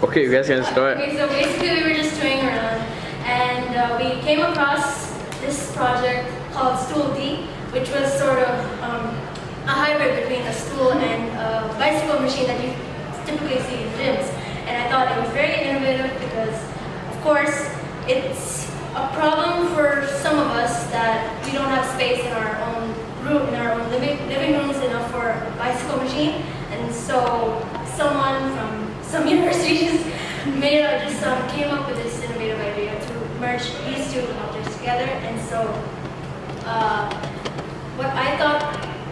Okay, you guys can start. Okay, so basically we were just toying around and we came across this project called Stool D, which was sort of a hybrid between a stool and a bicycle machine that you typically see in gyms. And I thought it was very innovative because, of course, it's a problem for some of us that we don't have space in our own room, in our own living rooms enough for a bicycle machine. And so someone from some universities came up with this innovative idea to merge these two objects together. And so what I thought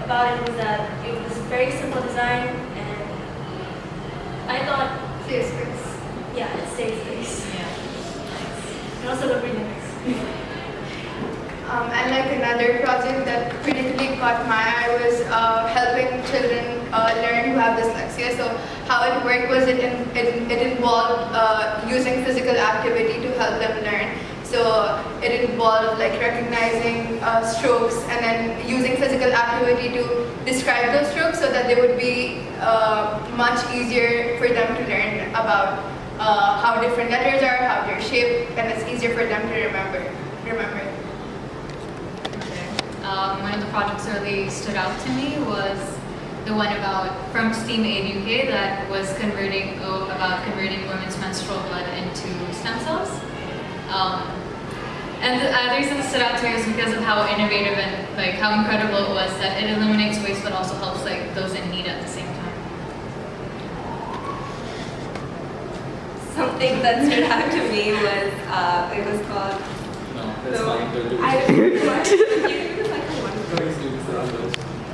about it was that it was a very simple design, and I thought safe space. Yeah, it's safe space. Yeah. And also look really nice. And like another project that critically caught my eye was helping children learn who have dyslexia. So how it worked was it involved using physical activity to help them learn. So it involved like recognizing strokes and then using physical activity to describe those strokes so that they would be much easier for them to learn about how different letters are, how they're shaped, and it's easier for them to remember. One of the projects that really stood out to me was the one from STEAM Aid UK that was converting women's menstrual blood into stem cells. And the reason it stood out to me was because of how innovative and like how incredible it was that it eliminates waste but also helps like those in need at the same time. Something that stood out to me was it was called. No, that's fine.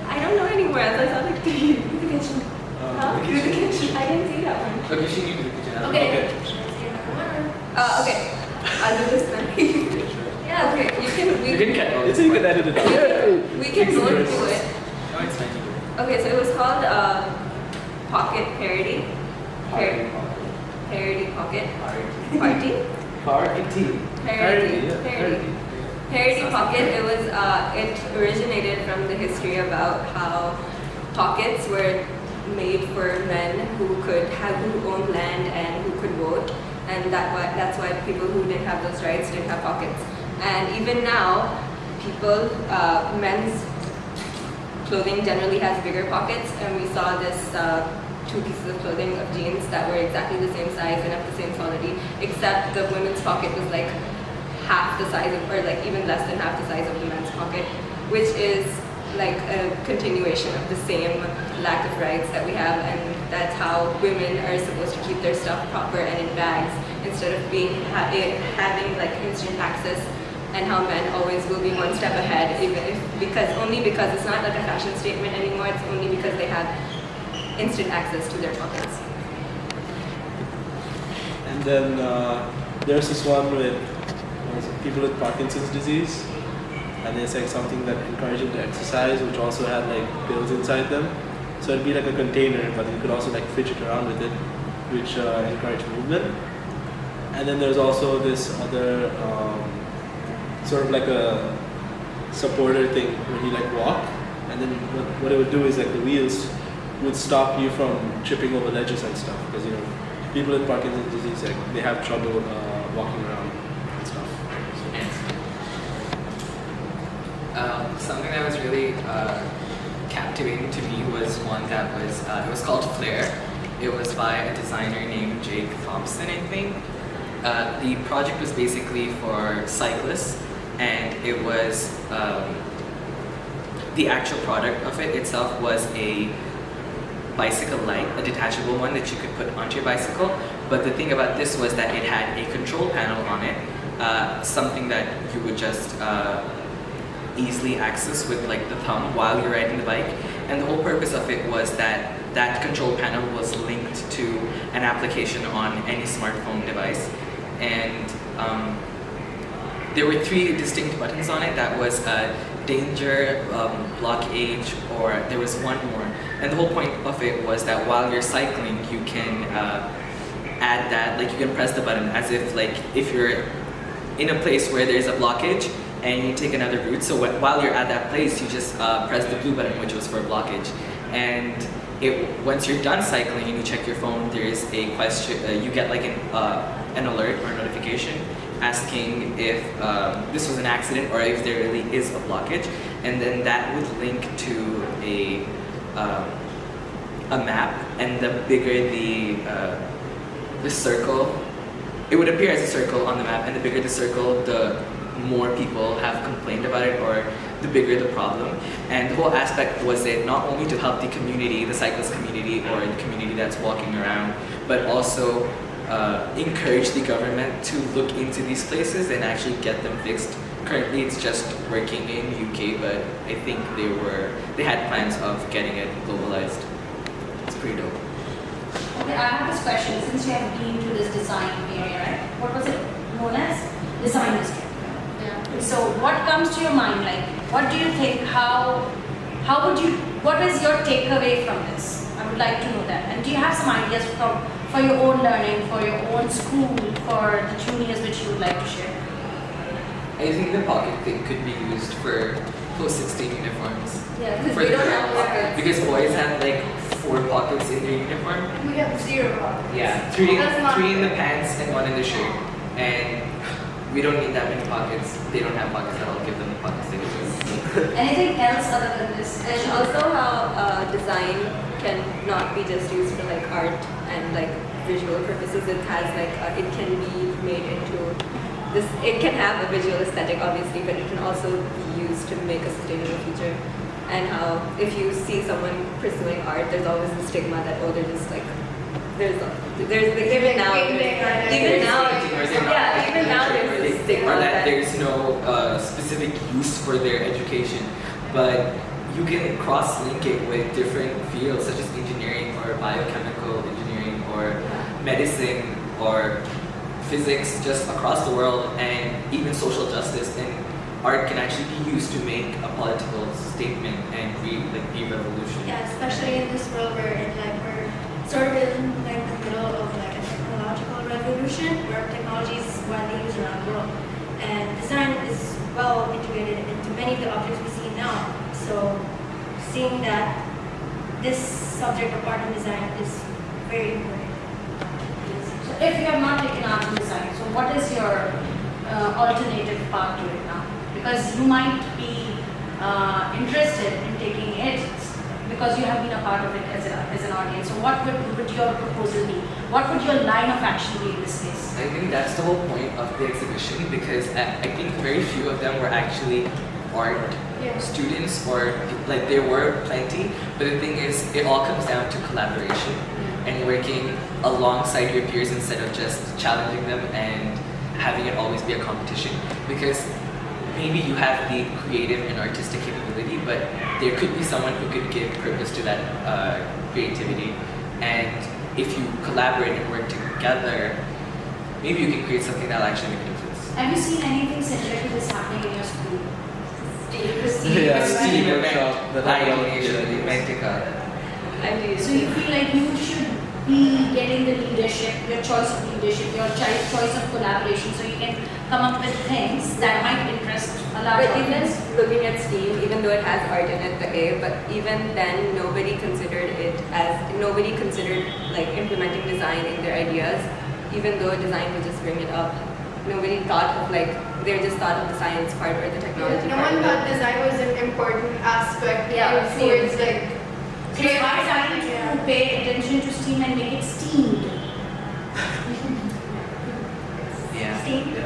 I don't know anywhere else. I saw like the kitchen. Huh? The kitchen. I didn't see that one. Okay, she needs the kitchen. Okay. Okay. I'll do this then. Yeah. Okay. You can cut all It's this. you can edit it out. We can go through it. No, it's fine. Okay. So it was called Pocket Parody. Parody Pocket Party. Parody Pocket. It was it originated from the history about how pockets were made for men who owned land and who could vote, and that's why people who didn't have those rights didn't have pockets. And even now, men's clothing generally has bigger pockets, and we saw this two pieces of clothing of jeans that were exactly the same size and of the same quality, except the women's pocket was like half the size or like even less than half the size of the men's pocket, which is like a continuation of the same lack of rights that we have, and that's how women are supposed to keep their stuff proper and in bags instead of having like instant access, and how men always will be one step ahead, because it's not like a fashion statement anymore. It's only because they have instant access to their pockets. And then there's this one with people with Parkinson's disease, and it's like something that encouraged them to exercise, which also had like pills inside them. So it'd be like a container, but you could also like fidget around with it, which encouraged movement. And then there's also this other sort of like a supporter thing where you like walk, and then what it would do is like the wheels would stop you from tripping over ledges and stuff, because people with Parkinson's disease, like they have trouble walking around and stuff. Something that was really captivating to me was one that was it was called Flare. It was by a designer named Jake Thompson, I think. The project was basically for cyclists, and it was the actual product of it itself was a bicycle light, a detachable one that you could put onto your bicycle. But the thing about this was that it had a control panel on it, something that you would just easily access with like the thumb while you're riding the bike. And the whole purpose of it was that that control panel was linked to an application on any smartphone device. And there were 3 distinct buttons on it. That was danger, block age, or there was one more. And the whole point of it was that while you're cycling, you can add that, like you can press the button as if you're in a place where there's a blockage and you take another route. So while you're at that place, you just press the blue button, which was for blockage. And once you're done cycling and you check your phone, there's a question. You get like an alert or a notification asking if this was an accident or if there really is a blockage, and then that would link to a map, and the bigger the circle, it would appear as a circle on the map, and the bigger the circle, the more people have complained about it, or the bigger the problem. And the whole aspect was it not only to help the community, the cyclist community, or the community that's walking around, but also encourage the government to look into these places and actually get them fixed. Currently, it's just working in UK, but I think they had plans of getting it globalized. It's pretty dope. Okay, I have this question. Since you have been to this design area, right? What was it known as? Design district. Yeah. So what comes to your mind? Like, what do you think? What is your takeaway from this? I would like to know that. And do you have some ideas for your own learning, for your own school, for the juniors which you would like to share? I think the pocket thing could be used for post-16 uniforms. Yeah, because For we the don't have girls. pockets. Because boys have like 4 pockets in their uniform. We have 0 pockets. Yeah, That's not 3 in the fair. pants and 1 in the shirt. And we don't need that many pockets. They don't have pockets, I'll give them the pockets they deserve. Anything else other than this? And also how design can not be just used for like art and like visual purposes. It has like it can be made into this. It can have a visual aesthetic, obviously, but it can also be used to make a sustainable future. And how if you see someone pursuing art, there's always a stigma that oh they're just like there's like, even now painting or even now Or they're not yeah even now there's this stigma or that there's no specific use for their education, but you can cross-link it with different fields such as engineering or biochemical engineering or medicine or physics just across the world, and even social justice, and art can actually be used to make a political statement and be revolution. Yeah, especially in this world where we're sort of in like the middle of like a technological revolution where technology is widely used around the world, and design is well integrated into many of the objects we see now. So seeing that this subject of art and design is very important. So if you have not taken art and design, so what is your alternative path to it now? Because you might be interested in taking it because you have been a part of it as an audience. So what would your proposal be? What would your line of action be in this case? I think that's the whole point of the exhibition, because I think very few of them were actually art students, or like there were plenty, but the thing is it all comes down to collaboration and working alongside your peers instead of just challenging them and having it always be a competition. Because maybe you have the creative and artistic capability, but there could be someone who could give purpose to that creativity, and if you collaborate and work together, maybe you can create something that'll actually make a difference. Have you seen anything similar to this happening in your school? Yeah, Steam workshop that I event, So you feel like you should be getting the leadership, your choice of leadership, your choice of collaboration, so you can come up with things that might interest a large But even audience. looking at STEAM, even though it has art in it, the A, but even then nobody considered like implementing design in their ideas, even though design would just bring it up. Nobody thought of like, they just thought of the science part or the technology No part. one thought design was an important aspect towards like So it's high time to pay attention to steam and make it steamed. Yeah. Steamed?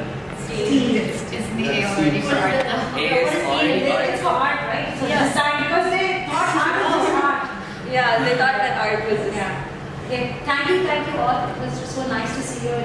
Steamed. It's the A already for art though. A is already art. It's for art, right? So design, because they thought art was art. Yeah, they thought that art was just Yeah. Okay, thank you all. It was just so nice to see you.